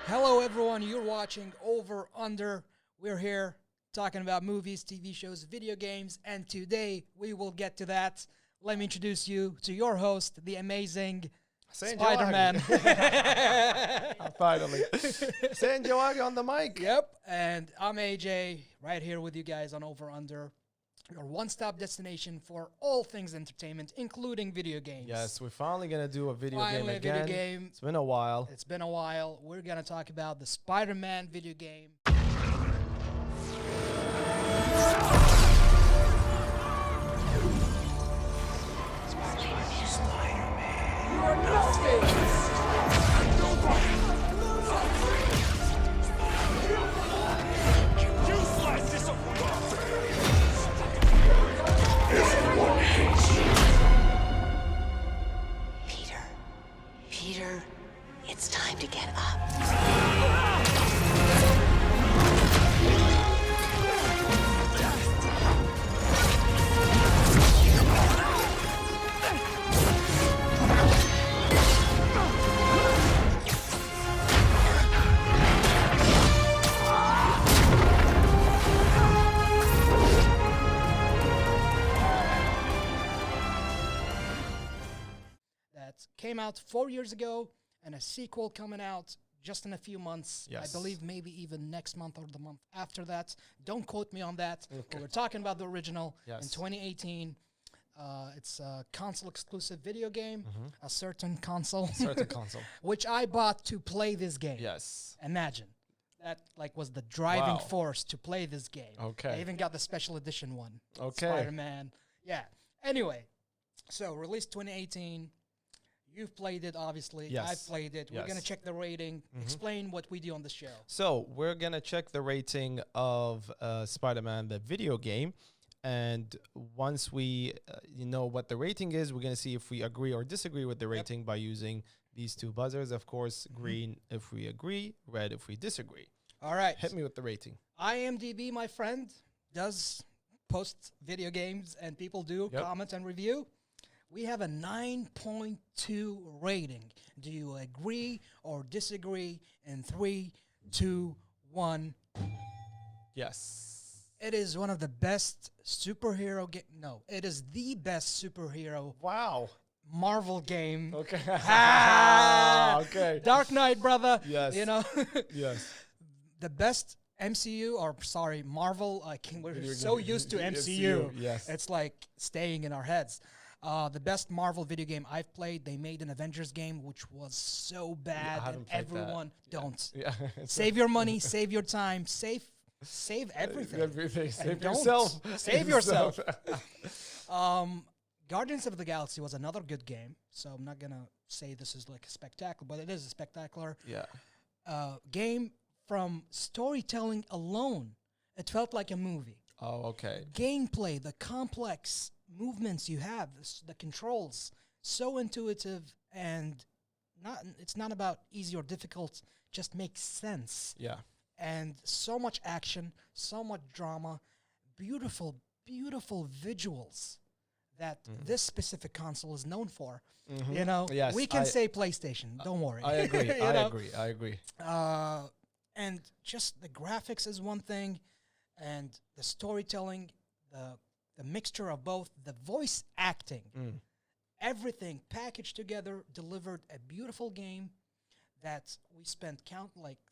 Hello, everyone. You're watching Over Under. We're here talking about movies, TV shows, video games, and today we will get to that. Let me introduce you to your host, the amazing Spider-Man. Finally. Sanjoag on the mic. Yep, and I'm AJ, right here with you guys on Over Under, your one-stop destination for all things entertainment, including video games. Yes, we're finally going to do a video game Finally, a again. video game. It's been a while. It's been a while. We're going to talk about the Spider-Man video game. Peter, it's time to get up. That came out 4 years ago, and a sequel coming out just in a few months. Yes. I believe maybe even next month or the month after that. Don't quote me on that. Okay. But we're talking about the original Yes. in 2018. It's a console-exclusive video game, a certain console, Certain console. which I bought to play this game. Yes. Imagine. That was the driving Wow. force to play this game. Okay. I even got the special edition one. Okay. Spider-Man. Yeah. Anyway, so released 2018. You've played it, obviously. Yes. I've played it. We're Yes. going to check the rating. Explain what we do on the show. So we're going to check the rating of Spider-Man, the video game. And once we know what the rating is, we're going to see if we agree or disagree with the rating by using these two buzzers. Of course, green if we agree, red if we disagree. All right. Hit me with the rating. IMDb, my friend, does post video games, and people do Yep. comment and review. We have a 9.2 rating. Do you agree or disagree? In 3, 2, 1. Yes. It is one of the best superhero game. No, it is the best superhero Wow. Marvel game. Okay. Ah! Okay. Dark Knight, brother. Yes. You know, Yes. the best MCU, or sorry, Marvel. We're Video so game. used to MCU, MCU. yes. It's like staying in our heads. The best Marvel video game I've played, they made an Avengers game, which was so bad, and haven't played that. everyone don't. Yeah. Save your money, save your time, save everything. Everything. Save don't. yourself. Save yourself. Guardians of the Galaxy was another good game, so I'm not gonna say this is like a spectacular, but it is a spectacular Yeah. game. From storytelling alone, it felt like a movie. Oh, okay. Gameplay, the complex movements you have, the controls, so intuitive, and it's not about easy or difficult, just makes sense. Yeah. And so much action, so much drama, beautiful visuals that this specific console is known for. You know, Yes, we can I- say PlayStation, don't worry. I agree. You I know? agree. I agree. And just the graphics is one thing, and the storytelling, the mixture of both, the voice acting, everything packaged together, delivered a beautiful game that we spent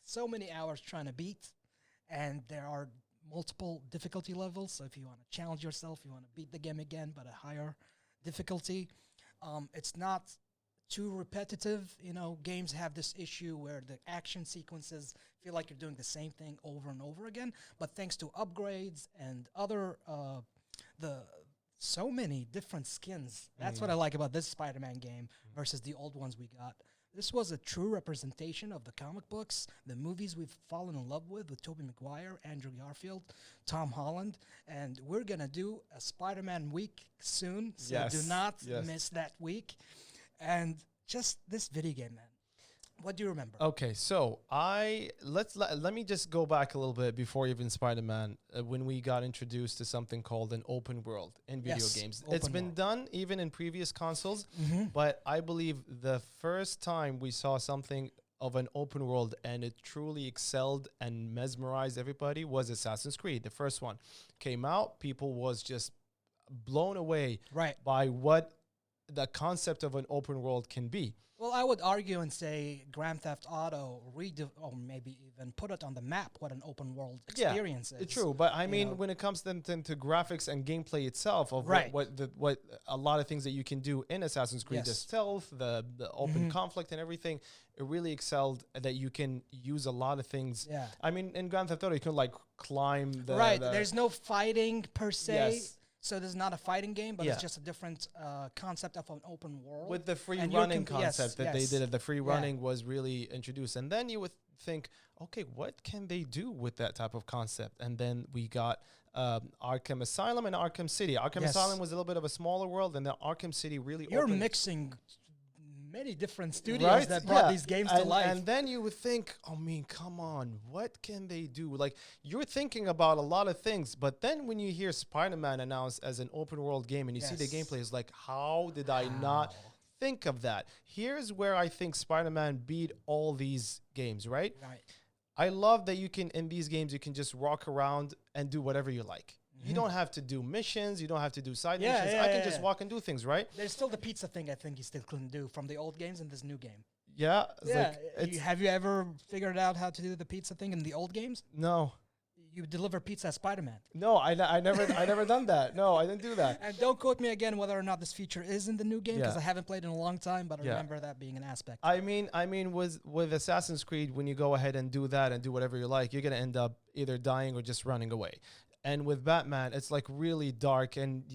so many hours trying to beat. And there are multiple difficulty levels, so if you want to challenge yourself, you want to beat the game again, but a higher difficulty. It's not too repetitive. You know, games have this issue where the action sequences feel like you're doing the same thing over and over again. But thanks to upgrades and other, so many different skins. That's what I like about this Spider-Man game versus the old ones we got. This was a true representation of the comic books, the movies we've fallen in love with Tobey Maguire, Andrew Garfield, Tom Holland, and we're going to do a Spider-Man week soon, so Yes, do not yes. miss that week. And just this video game, man. What do you remember? Okay, so let me just go back a little bit before even Spider-Man, when we got introduced to something called an open world in video Yes, games. It's open been world. done even in previous consoles, but I believe the first time we saw something of an open world and it truly excelled and mesmerized everybody was Assassin's Creed. The first one came out, people was just blown away Right. by what the concept of an open world can be. Well, I would argue and say Grand Theft Auto or maybe even put it on the map what an open world experience is. True, but I mean, know. when it comes then to graphics and gameplay itself of Right. what a lot of things that you can do in Assassin's Creed, the Yes. stealth, the open conflict and everything, it really excelled that you can use a lot of things. Yeah. I mean, in Grand Theft Auto, you can like climb the Right. There's no fighting per se. Yes. So this is not a fighting game, but Yeah. it's just a different concept of an open world. with the free And you're running yes, concept that they yes. did. The free Yeah. running was really introduced, and then you would think, okay, what can they do with that type of concept? And then we got Arkham Asylum and Arkham City. Arkham Yes. Asylum was a little bit of a smaller world, and then Arkham City really You're opened, mixing many different studios right? that brought Yeah. these games and, to life. And then you would think, I mean, come on, what can they do? Like, you're thinking about a lot of things, but then when you hear Spider-Man announced as an open world game and you see the Yes. gameplay, it's like, how did I not think of that? Here's where I think Spider-Man beat all these games, right? Right. I love that you can, in these games, you can just walk around and do whatever you like. You don't have to do missions. You don't have to do side Yeah, missions. yeah, I can yeah, just yeah. walk and do things, right? There's still the pizza thing I think you still couldn't do from the old games in this new game. Yeah. It's Yeah. like, it's, Have you ever figured out how to do the pizza thing in the old games? no. You deliver pizza as Spider-Man. No, I never done that. No, I didn't do that. And don't quote me again whether or not this feature is in the new game because Yeah. I haven't played in a long time, but I Yeah. remember that being an aspect. I mean, with Assassin's Creed, when you go ahead and do that and do whatever you like, you're gonna end up either dying or just running away. And with Batman, it's like really dark and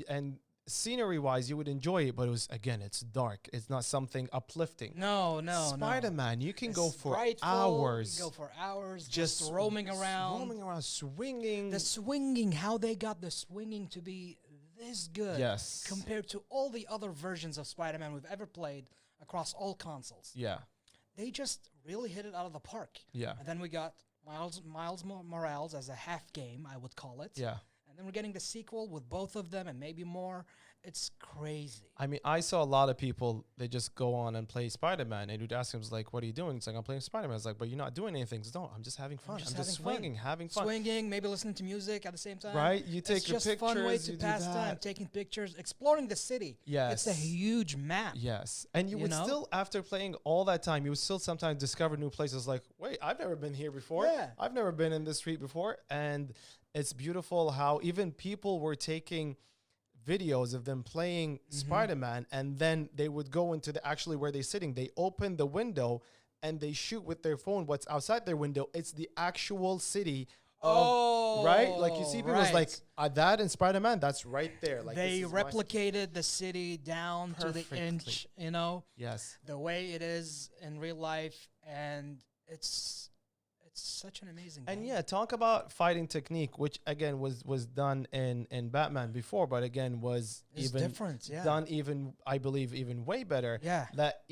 scenery-wise, you would enjoy it, but it's dark. It's not something uplifting. No. Spider-Man, you can It's go for frightful, hours. You go for hours just roaming around. swinging. The swinging, how they got the swinging to be this good Yes. compared to all the other versions of Spider-Man we've ever played across all consoles. Yeah, They just really hit it out of the park. yeah, And then we got Miles Morales as a half game, I would call it. yeah. And then we're getting the sequel with both of them and maybe more. It's crazy. I mean, I saw a lot of people, they just go on and play Spider-Man. And you'd ask them, it's like, what are you doing? It's like, I'm playing Spider-Man. It's like, but you're not doing anything. It's no, I'm just having fun. I'm just having fun. swinging, having fun. Swinging, maybe listening to music at the same time. Right? You take It's your just fun way pictures, to you do pass time, that. taking pictures, exploring the city. Yes. It's a huge map. Yes. And you You would know? still, after playing all that time, you would still sometimes discover new places like, wait, I've never been here before. Yeah. I've never been in this street before. And it's beautiful how even people were taking videos of them playing Spider-Man, and then they would go into the actually where they're sitting. They open the window and they shoot with their phone what's outside their window. It's the actual city. Right? Like you see people it's like that in Spider-Man, that's right there. Like They this is my- replicated the city down to the Perfectly. inch, you know, Yes. the way it is in real life. And it's such an amazing And game. yeah, talk about fighting technique, which again was done in Batman before, but again was It's even different, yeah. done even I believe even way better. Yeah. That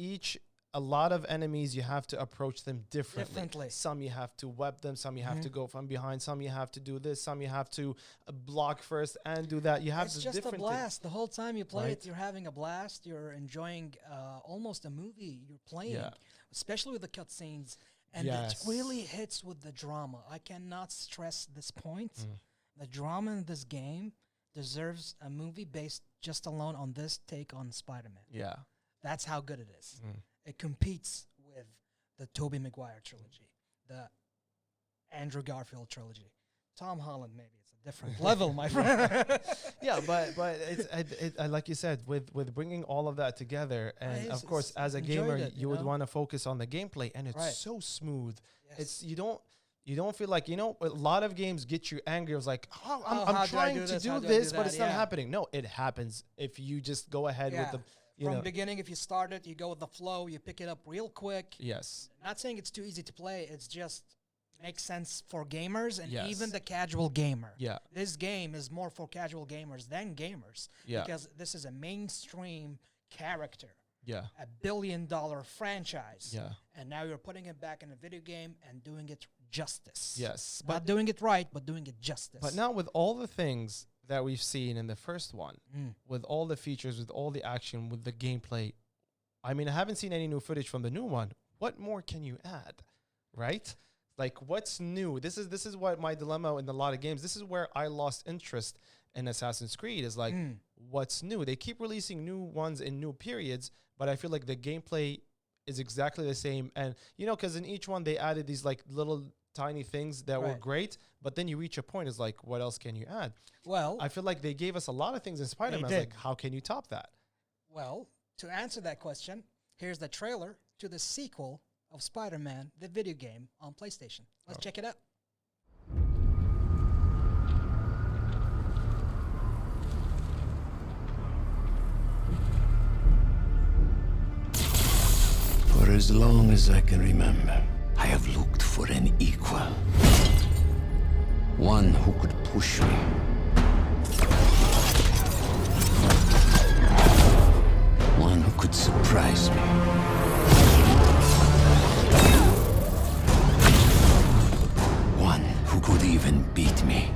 a lot of enemies you have to approach them differently. Differently. Some you have to web them, some you have to go from behind, some you have to do this, some you have to block first and do that. You have It's the just a different blast. The whole time you play Right. it, you're having a blast. You're enjoying almost a movie you're playing, Yeah. especially with the cutscenes. And Yes. it really hits with the drama. I cannot stress this point. Mm. The drama in this game deserves a movie based just alone on this take on Spider-Man. Yeah. That's how good it is. Mm. It competes with the Tobey Maguire trilogy, the Andrew Garfield trilogy. Tom Holland, maybe it's a different level, my friend. Yeah, but it's like you said, with bringing all of that together, and Yes, of course, it's- as a enjoyed gamer, it, you you would know? want to focus on the gameplay, and it's Right. so smooth. Yes. It's you don't feel like a lot of games get you angry. It was like, oh, Oh, I'm how do I trying do to this? How do do I do this, but that? it's not Yeah. happening. No, it happens if you just go ahead Yeah. with the From beginning, if you start it, you go with the flow, you pick it up real quick. Yes. Not saying it's too easy to play, it's just makes sense for gamers and Yes. even the casual gamer. Yeah. This game is more for casual gamers than gamers Yeah. because this is a mainstream character, Yeah. a billion-dollar franchise. Yeah. And now you're putting it back in a video game and doing it justice. Yes. Not doing it right, but doing it justice. But now with all the things that we've seen in the first one, Mm. with all the features, with all the action, with the gameplay, I mean, I haven't seen any new footage from the new one. what more can you add, right? Like, what's new? This is what my dilemma in a lot of games. This is where I lost interest in Assassin's Creed. Is like, what's new? They keep releasing new ones in new periods, but I feel like the gameplay is exactly the same. And because in each one they added these like little tiny things that were great, but then you reach a point, is like, what else can you add? Well, I feel like they gave us a lot of things in Spider-Man. Like, how can you top that? Well, to answer that question, here's the trailer to the sequel of Spider-Man, the video game, on PlayStation. Let's check it out. For as long as I can remember, I have looked for an equal. One who could push me. One who could surprise me. One who could even beat me.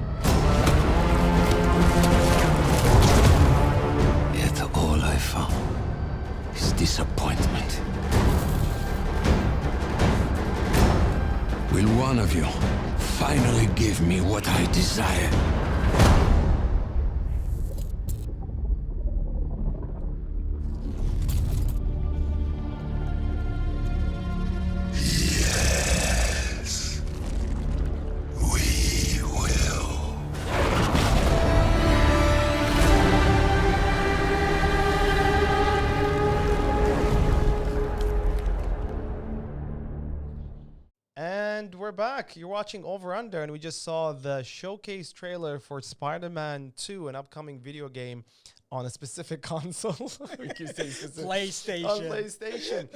Yet all I found is disappointment. Will one of you finally give me what I desire? Yes, we will. And we're back. You're watching Over Under, and we just saw the showcase trailer for Spider-Man 2, an upcoming video game on a specific console. We keep saying specific. PlayStation. On PlayStation.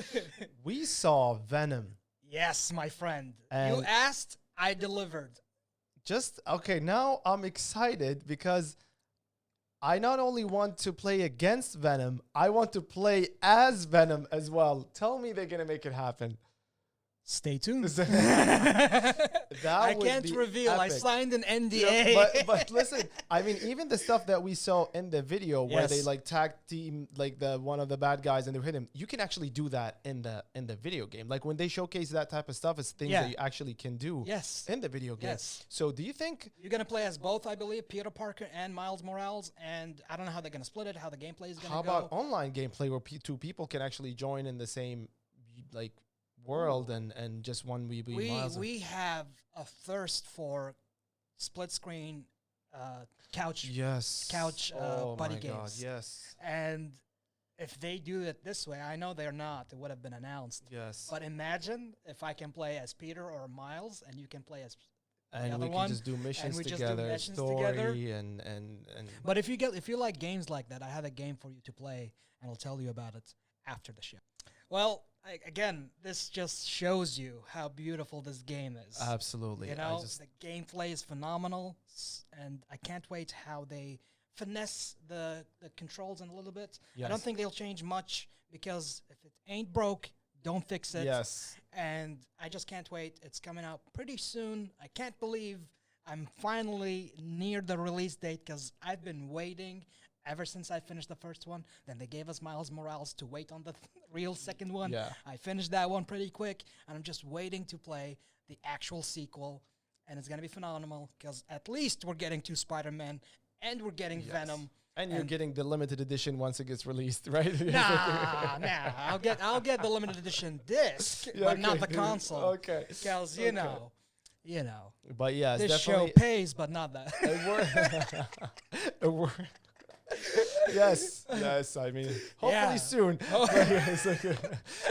We saw Venom. Yes, my friend. And you asked, I delivered. Okay, now I'm excited because I not only want to play against Venom, I want to play as Venom as well. Tell me they're going to make it happen. Stay tuned. That I would can't be reveal. I epic. signed an NDA. Yeah, but listen, I mean, even the stuff that we saw in the video where they Yes. like tag team like the one of the bad guys and they hit him, you can actually do that in the video game. Like when they showcase that type of stuff, it's things that you actually can do Yes. in the video game. Yes. So do you think You're going to play as both, I believe, Peter Parker and Miles Morales, and I don't know how they're going to split it, how the gameplay is going to go. how about online gameplay where two people can actually join in the same like world and just one we Miles? We have a thirst for split screen couch Yes. couch Oh buddy my games. God, yes. And if they do it this way, I know they're not. It would have been announced. Yes. But imagine if I can play as Peter or Miles, and you can play as And other we can one, just do missions we just do together, missions story together. and But if you like games like that, I have a game for you to play, and I'll tell you about it after the show. Well, again, this just shows you how beautiful this game is. absolutely. You know, the gameplay is phenomenal, and I can't wait how they finesse the controls in a little bit. I don't Yes. think they'll change much, because if it ain't broke, don't fix it. Yes. And I just can't wait. It's coming out pretty soon. I can't believe I'm finally near the release date, because I've been waiting ever since I finished the first one. Then they gave us Miles Morales to wait on the real second one. Yeah. I finished that one pretty quick, and I'm just waiting to play the actual sequel. And it's going to be phenomenal, because at least we're getting 2 Spider-Man, and we're getting Venom. And you're getting the limited edition once it gets released, right? Nah. I'll get the limited edition disc, Yeah, but not okay. the console. Okay. Because Okay. you know, But yes, this show definitely. pays, but not that. A word. Yes. I mean, hopefully Yeah. soon.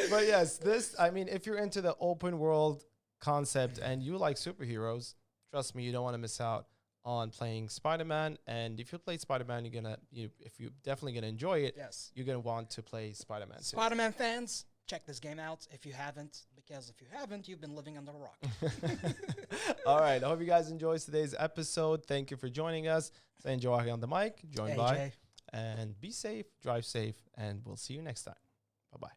But yes, this. I mean, if you're into the open world concept and you like superheroes, trust me, you don't want to miss out on playing Spider-Man. And if you play Spider-Man, if you're definitely gonna enjoy it. Yes. You're gonna want to play Spider-Man too. Spider-Man fans, check this game out if you haven't, because if you haven't, you've been living under a rock. All right. I hope you guys enjoyed today's episode. Thank you for joining us. Say enjoy on the mic. Join by. AJ. And be safe, drive safe, and we'll see you next time. Bye-bye.